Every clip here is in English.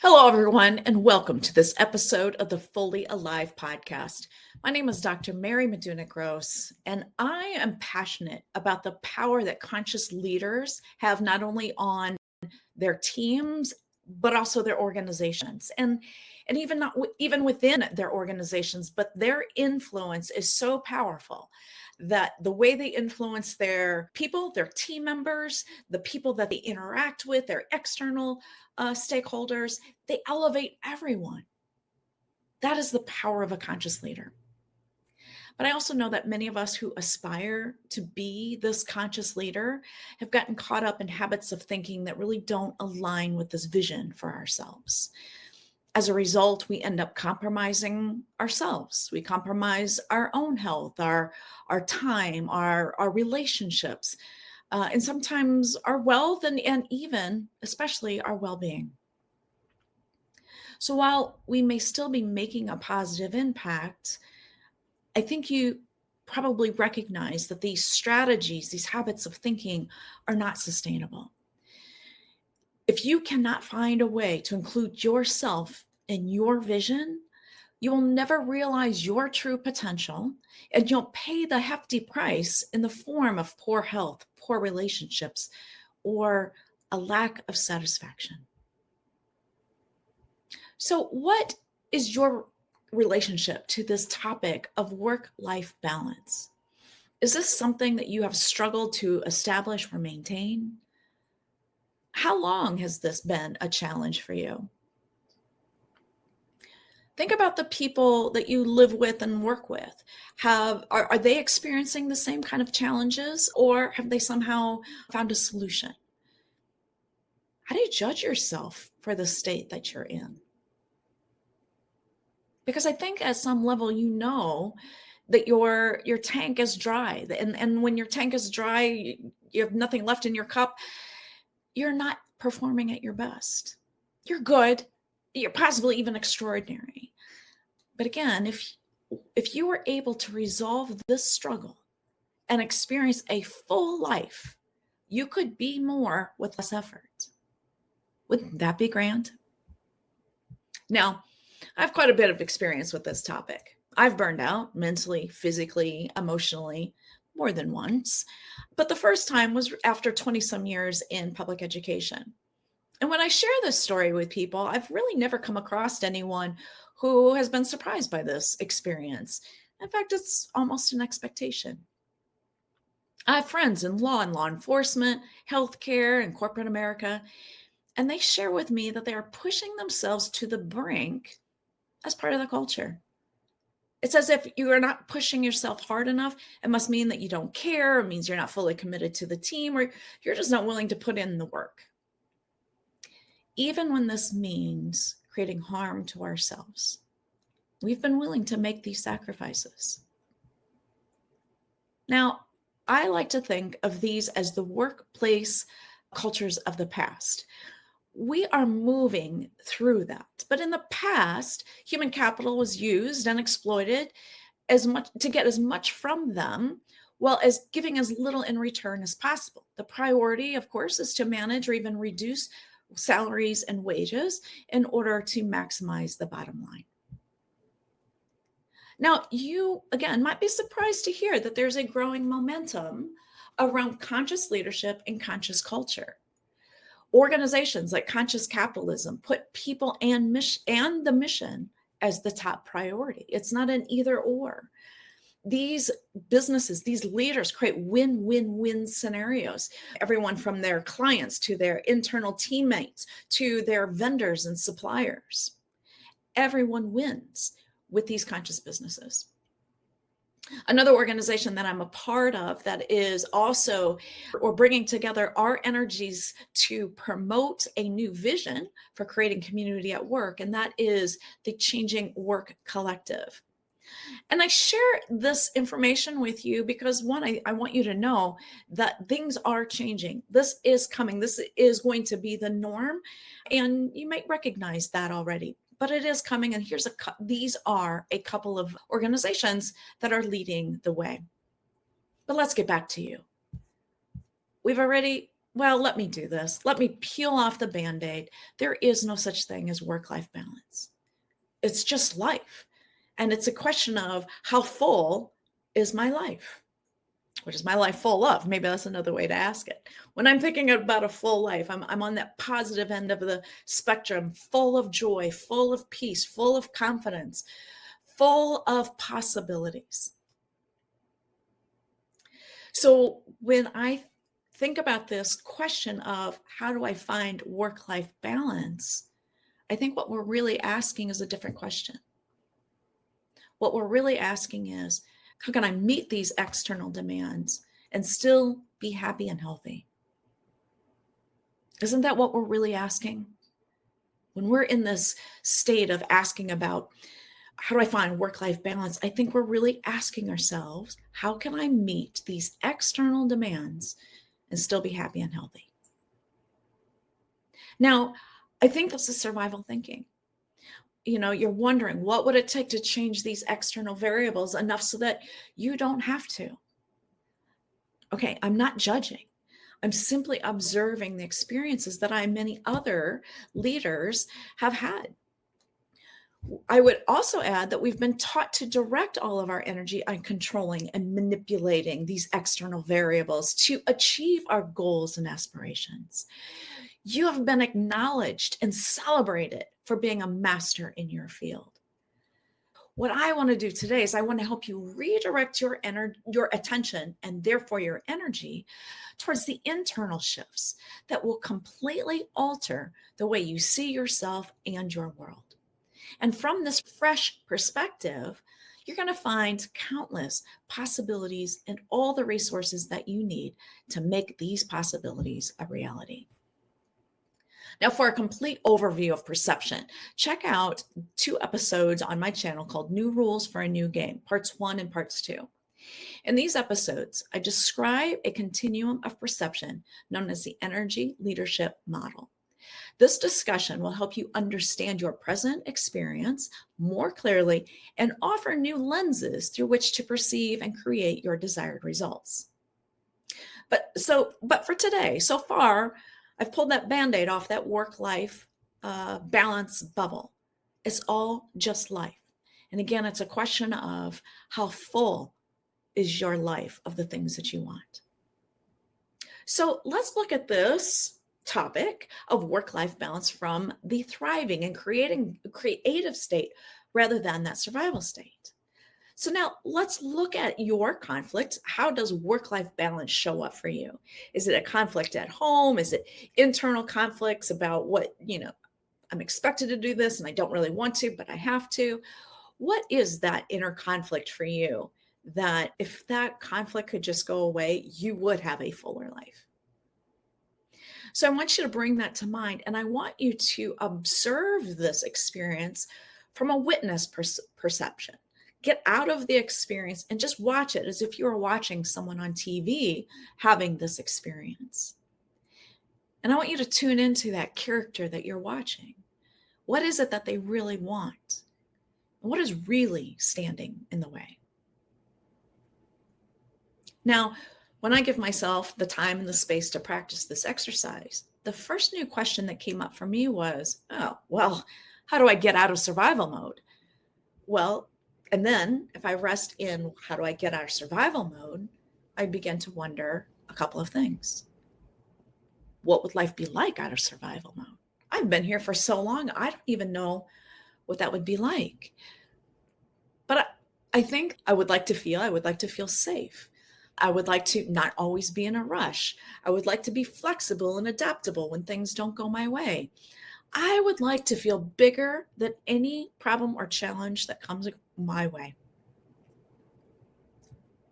Hello, everyone, and welcome to this episode of the Fully Alive podcast. My name is Dr. Mary Meduna Gross, and I am passionate about the power that conscious leaders have not only on their teams, but also their organizations, and even not even within their organizations. But their influence is so powerful that the way they influence their people, their team members, the people that they interact with, their external stakeholders, they elevate everyone. That is the power of a conscious leader. But I also know that many of us who aspire to be this conscious leader have gotten caught up in habits of thinking that really don't align with this vision for ourselves. As a result, we end up compromising ourselves. We compromise our own health, our time, our relationships, and sometimes our wealth and even, especially, our well-being. So while we may still be making a positive impact, I think you probably recognize that these strategies, these habits of thinking are not sustainable. If you cannot find a way to include yourself in your vision, you will never realize your true potential, and you'll pay the hefty price in the form of poor health, poor relationships, or a lack of satisfaction. So, what is your relationship to this topic of work-life balance? Is this something that you have struggled to establish or maintain? How long has this been a challenge for you? Think about the people that you live with and work with. Are they experiencing the same kind of challenges, or have they somehow found a solution? How do you judge yourself for the state that you're in? Because I think at some level you know that your tank is dry, and when your tank is dry, you have nothing left in your cup. You're not performing at your best. You're good. You're possibly even extraordinary. But again, if you were able to resolve this struggle and experience a full life, you could be more with less effort. Wouldn't that be grand? Now, I have quite a bit of experience with this topic. I've burned out mentally, physically, emotionally more than once. But the first time was after 20 some years in public education. And when I share this story with people, I've really never come across anyone who has been surprised by this experience. In fact, it's almost an expectation. I have friends in law and law enforcement, healthcare, and corporate America, and they share with me that they are pushing themselves to the brink as part of the culture. It's as if you are not pushing yourself hard enough. It must mean that you don't care. It means you're not fully committed to the team, or you're just not willing to put in the work. Even when this means creating harm to ourselves, we've been willing to make these sacrifices. Now, I like to think of these as the workplace cultures of the past. We are moving through that. But in the past, human capital was used and exploited as much to get as much from them, while as giving as little in return as possible. The priority, of course, is to manage or even reduce salaries and wages in order to maximize the bottom line. Now, you, again, might be surprised to hear that there's a growing momentum around conscious leadership and conscious culture. Organizations like Conscious Capitalism put people and the mission as the top priority. It's not an either or. These businesses, these leaders create win-win-win scenarios. Everyone from their clients to their internal teammates to their vendors and suppliers. Everyone wins with these conscious businesses. Another organization that I'm a part of that is also or bringing together our energies to promote a new vision for creating community at work, and that is the Changing Work Collective. And I share this information with you because one, I want you to know that things are changing. This is coming. This is going to be the norm. And you might recognize that already, but it is coming. And these are a couple of organizations that are leading the way. But let's get back to you. We've already well, let me do this. Let me peel off the Band-Aid. There is no such thing as work-life balance. It's just life. And it's a question of how full is my life? What is my life full of? Maybe that's another way to ask it. When I'm thinking about a full life, I'm on that positive end of the spectrum, full of joy, full of peace, full of confidence, full of possibilities. So when I think about this question of how do I find work-life balance, I think what we're really asking is a different question. What we're really asking is, how can I meet these external demands and still be happy and healthy? Isn't that what we're really asking? When we're in this state of asking about how do I find work-life balance, I think we're really asking ourselves, how can I meet these external demands and still be happy and healthy? Now, I think this is survival thinking. You're wondering, what would it take to change these external variables enough so that you don't have to? Okay, I'm not judging. I'm simply observing the experiences that I and many other leaders have had. I would also add that we've been taught to direct all of our energy on controlling and manipulating these external variables to achieve our goals and aspirations. You have been acknowledged and celebrated for being a master in your field. What I want to do today is I want to help you redirect your attention and therefore your energy towards the internal shifts that will completely alter the way you see yourself and your world. And from this fresh perspective, you're going to find countless possibilities and all the resources that you need to make these possibilities a reality. Now, for a complete overview of perception, check out 2 episodes on my channel called New Rules for a New Game, parts 1 and parts 2. In these episodes, I describe a continuum of perception known as the energy leadership model. This discussion will help you understand your present experience more clearly and offer new lenses through which to perceive and create your desired results. But for today, so far, I've pulled that Band-Aid off that work-life balance bubble. It's all just life. And again, it's a question of how full is your life of the things that you want. So let's look at this topic of work-life balance from the thriving and creative state rather than that survival state. So now let's look at your conflict. How does work-life balance show up for you? Is it a conflict at home? Is it internal conflicts about I'm expected to do this and I don't really want to, but I have to? What is that inner conflict for you that if that conflict could just go away, you would have a fuller life? So I want you to bring that to mind, and I want you to observe this experience from a witness perception. Get out of the experience and just watch it as if you were watching someone on TV having this experience. And I want you to tune into that character that you're watching. What is it that they really want? And what is really standing in the way? Now, when I give myself the time and the space to practice this exercise, the first new question that came up for me was, oh, well, how do I get out of survival mode? Well, and then if I rest in how do I get out of survival mode, I begin to wonder a couple of things. What would life be like out of survival mode? I've been here for so long, I don't even know what that would be like. But I think I would like to feel safe. I would like to not always be in a rush. I would like to be flexible and adaptable when things don't go my way. I would like to feel bigger than any problem or challenge that comes my way.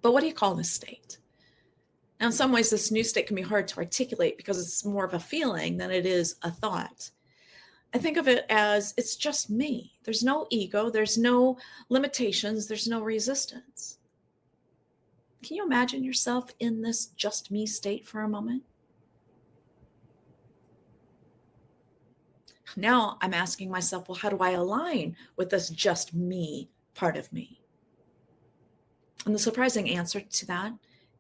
But what do you call this state? Now, in some ways, this new state can be hard to articulate because it's more of a feeling than it is a thought. I think of it as it's just me. There's no ego, there's no limitations, there's no resistance. Can you imagine yourself in this just me state for a moment? Now I'm asking myself, well, how do I align with this just me part of me? And the surprising answer to that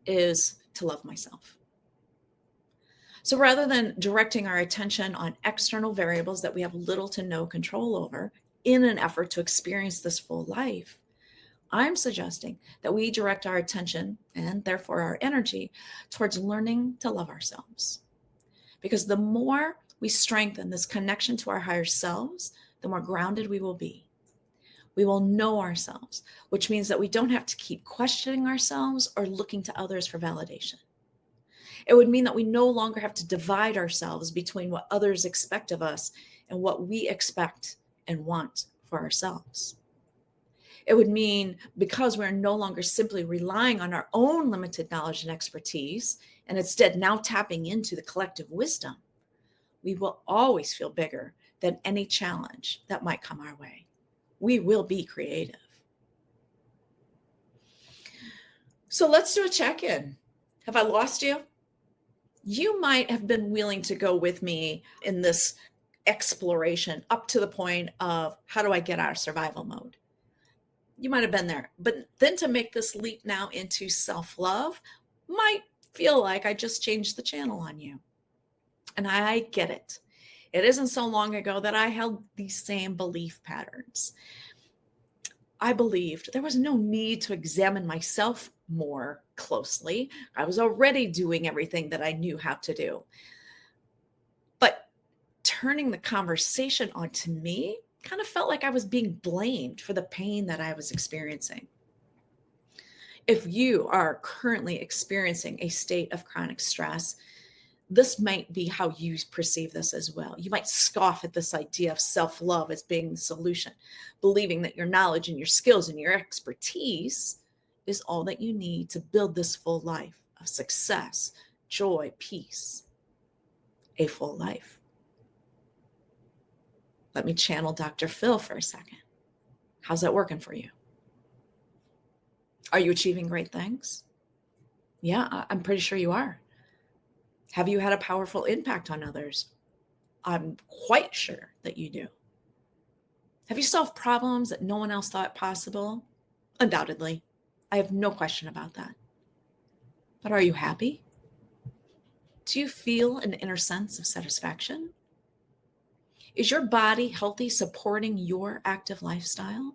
is to love myself. So rather than directing our attention on external variables that we have little to no control over in an effort to experience this full life, I'm suggesting that we direct our attention and therefore our energy towards learning to love ourselves. Because the more we strengthen this connection to our higher selves, the more grounded we will be. We will know ourselves, which means that we don't have to keep questioning ourselves or looking to others for validation. It would mean that we no longer have to divide ourselves between what others expect of us and what we expect and want for ourselves. It would mean, because we're no longer simply relying on our own limited knowledge and expertise, and instead now tapping into the collective wisdom, we will always feel bigger than any challenge that might come our way. We will be creative. So let's do a check-in. Have I lost you? You might have been willing to go with me in this exploration up to the point of, how do I get out of survival mode? You might have been there, but then to make this leap now into self-love might feel like I just changed the channel on you. And I get it. It isn't so long ago that I held these same belief patterns. I believed there was no need to examine myself more closely. I was already doing everything that I knew how to do. But turning the conversation onto me kind of felt like I was being blamed for the pain that I was experiencing. If you are currently experiencing a state of chronic stress, this might be how you perceive this as well. You might scoff at this idea of self-love as being the solution, believing that your knowledge and your skills and your expertise is all that you need to build this full life of success, joy, peace, a full life. Let me channel Dr. Phil for a second. How's that working for you? Are you achieving great things? Yeah, I'm pretty sure you are. Have you had a powerful impact on others? I'm quite sure that you do. Have you solved problems that no one else thought possible? Undoubtedly. I have no question about that. But are you happy? Do you feel an inner sense of satisfaction? Is your body healthy, supporting your active lifestyle?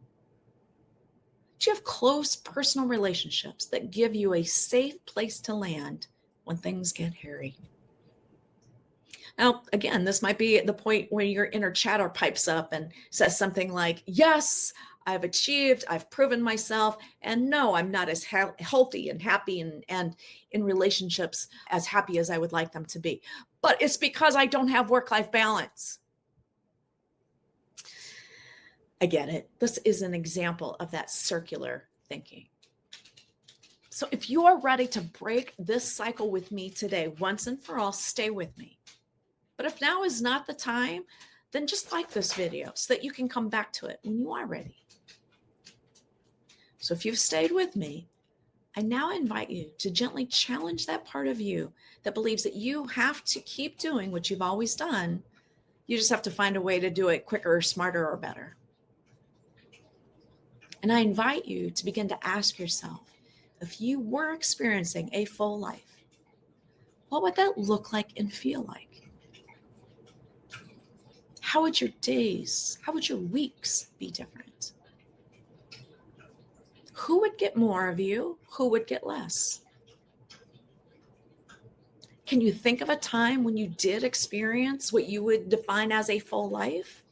Do you have close personal relationships that give you a safe place to land when things get hairy? Now, again, this might be at the point where your inner chatter pipes up and says something like, yes, I've achieved, I've proven myself, and no, I'm not as healthy and happy and in relationships as happy as I would like them to be. But it's because I don't have work-life balance. I get it. This is an example of that circular thinking. So if you are ready to break this cycle with me today, once and for all, stay with me. But if now is not the time, then just like this video so that you can come back to it when you are ready. So if you've stayed with me, I now invite you to gently challenge that part of you that believes that you have to keep doing what you've always done. You just have to find a way to do it quicker, smarter, or better. And I invite you to begin to ask yourself, if you were experiencing a full life, what would that look like and feel like? How would your days, how would your weeks be different? Who would get more of you? Who would get less? Can you think of a time when you did experience what you would define as a full life?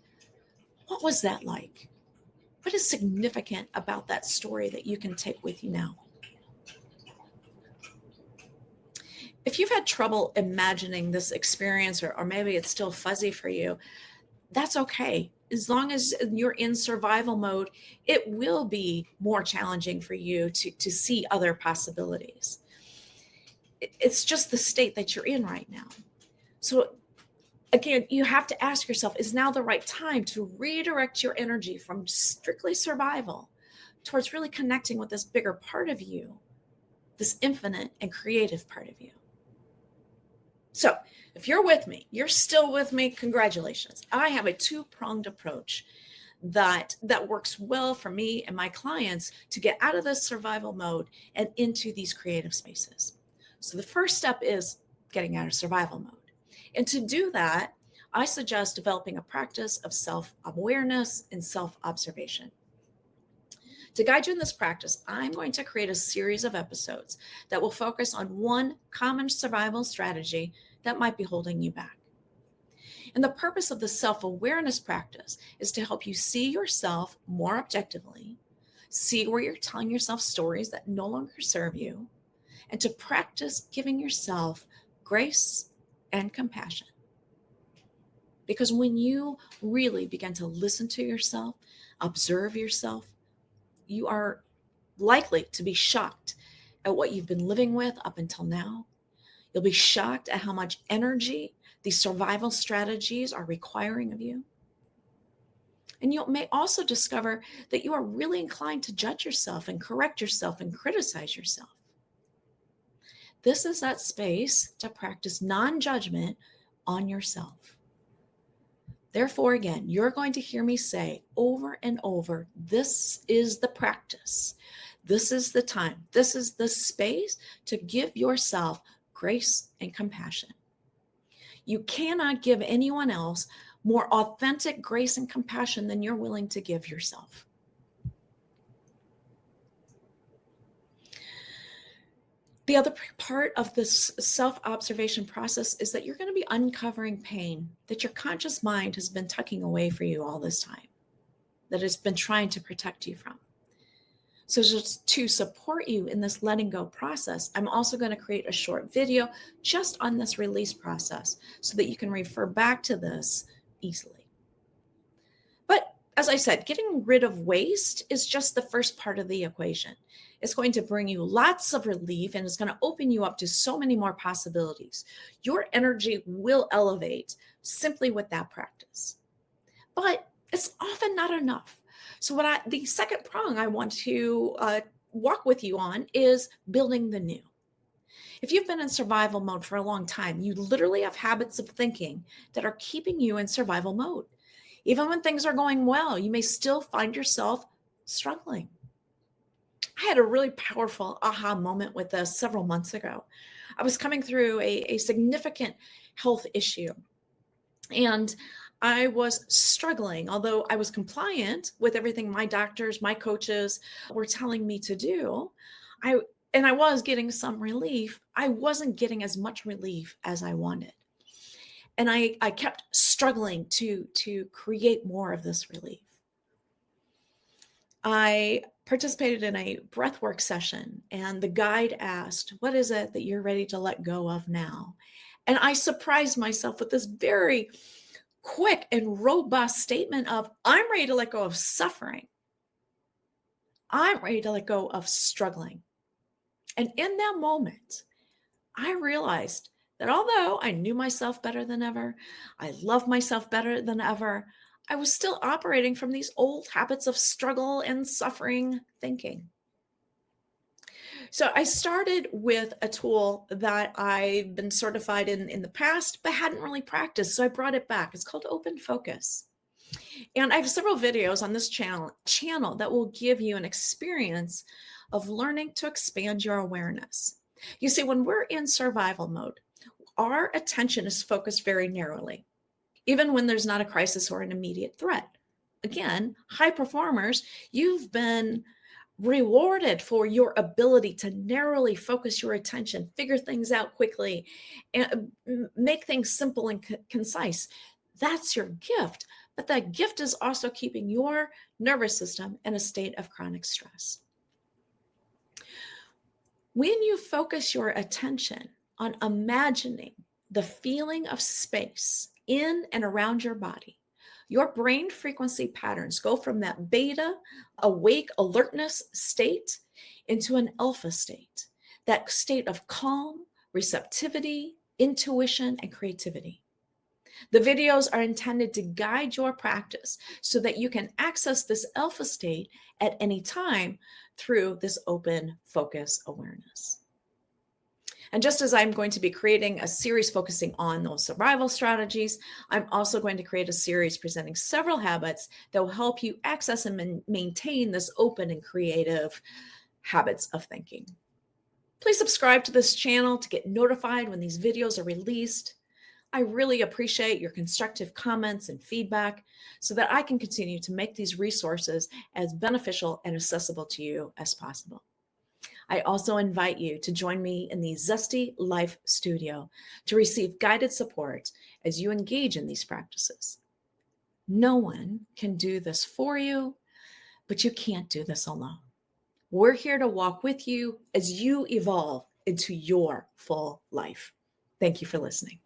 What was that like? What is significant about that story that you can take with you now? If you've had trouble imagining this experience, or maybe it's still fuzzy for you, that's okay. As long as you're in survival mode, it will be more challenging for you to see other possibilities. It's just the state that you're in right now. So again, you have to ask yourself, is now the right time to redirect your energy from strictly survival towards really connecting with this bigger part of you, this infinite and creative part of you? So if you're with me, you're still with me, congratulations. I have a two-pronged approach that works well for me and my clients to get out of this survival mode and into these creative spaces. So the first step is getting out of survival mode. And to do that, I suggest developing a practice of self-awareness and self-observation. To guide you in this practice, I'm going to create a series of episodes that will focus on one common survival strategy that might be holding you back. And the purpose of the self-awareness practice is to help you see yourself more objectively, see where you're telling yourself stories that no longer serve you, and to practice giving yourself grace and compassion. Because when you really begin to listen to yourself, observe yourself, you are likely to be shocked at what you've been living with up until now. You'll be shocked at how much energy these survival strategies are requiring of you. And you may also discover that you are really inclined to judge yourself and correct yourself and criticize yourself. This is that space to practice non-judgment on yourself. Therefore, again, you're going to hear me say over and over, this is the practice. This is the time. This is the space to give yourself grace and compassion. You cannot give anyone else more authentic grace and compassion than you're willing to give yourself. The other part of this self-observation process is that you're going to be uncovering pain that your conscious mind has been tucking away for you all this time, that it's been trying to protect you from. So just to support you in this letting go process, I'm also going to create a short video just on this release process so that you can refer back to this easily. But as I said, getting rid of waste is just the first part of the equation. It's going to bring you lots of relief and it's going to open you up to so many more possibilities. Your energy will elevate simply with that practice. But it's often not enough. So the second prong I want to walk with you on is building the new. If you've been in survival mode for a long time, you literally have habits of thinking that are keeping you in survival mode. Even when things are going well, you may still find yourself struggling. I had a really powerful aha moment with this several months ago. I was coming through a significant health issue, and I was struggling. Although I was compliant with everything my doctors, my coaches were telling me to do, I was getting some relief. I wasn't getting as much relief as I wanted. And I kept struggling to create more of this relief. I participated in a breathwork session, and the guide asked, "What is it that you're ready to let go of now?" And I surprised myself with this very quick and robust statement of, I'm ready to let go of suffering. I'm ready to let go of struggling. And in that moment, I realized that although I knew myself better than ever, I loved myself better than ever, I was still operating from these old habits of struggle and suffering thinking. So I started with a tool that I've been certified in the past, but hadn't really practiced. So I brought it back. It's called Open Focus. And I have several videos on this channel that will give you an experience of learning to expand your awareness. You see, when we're in survival mode, our attention is focused very narrowly, even when there's not a crisis or an immediate threat. Again, high performers, you've been rewarded for your ability to narrowly focus your attention, figure things out quickly, and make things simple and concise. That's your gift. But that gift is also keeping your nervous system in a state of chronic stress. When you focus your attention on imagining the feeling of space in and around your body, your brain frequency patterns go from that beta, awake alertness state into an alpha state, that state of calm, receptivity, intuition, and creativity. The videos are intended to guide your practice so that you can access this alpha state at any time through this open focus awareness. And just as I'm going to be creating a series focusing on those survival strategies, I'm also going to create a series presenting several habits that will help you access and maintain this open and creative habits of thinking. Please subscribe to this channel to get notified when these videos are released. I really appreciate your constructive comments and feedback so that I can continue to make these resources as beneficial and accessible to you as possible. I also invite you to join me in the Zesty Life Studio to receive guided support as you engage in these practices. No one can do this for you, but you can't do this alone. We're here to walk with you as you evolve into your full life. Thank you for listening.